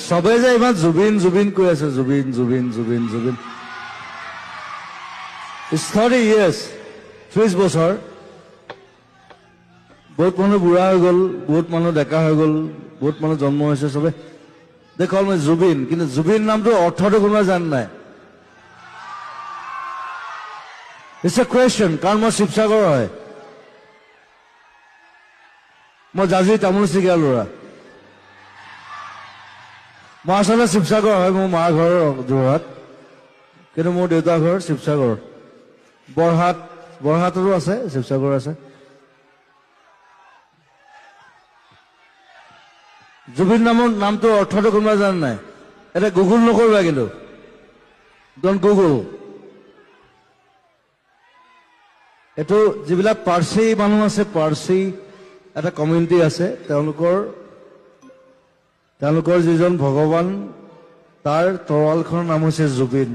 সবে যে ইমান জুবিন জুবিন কৈ আছে জুবিন জুবিন জুবিন জুবিন 30 years 30 বছৰ বহুত মানুহ বুঢ়া হৈ গ'ল বহুত মানুহ ডেকা হৈ গ'ল বহুত মানুহ জন্ম হৈছে সবে দেখল মই জুবিন কিন্তু জুবিন নামটো অৰ্থটো কোনোবা জানে নাই It's a question কাৰণ মই শিৱসাগৰ হয় মই জাজি তামোল চিগা ল'ৰা মই আচলতে শিৱসাগৰ হয় মোৰ মাৰ ঘৰ যোৰহাট কিন্তু মোৰ দেউতাৰ ঘৰ শিৱসাগৰ বৰহাটৰো আছে শিৱসাগৰ আছে জুবিন নামটো অৰ্থটো কোনোবা জানে নাই এটা গুগল নকৰিবা কিন্তু ডন্ট গুগল এইটো যিবিলাক পাৰ্চী মানুহ আছে পাৰ্চী এটা কমিউনিটি আছে তেওঁলোকৰ যিজন ভগৱান তাৰ তৰোৱালখনৰ নাম হৈছে জুবিন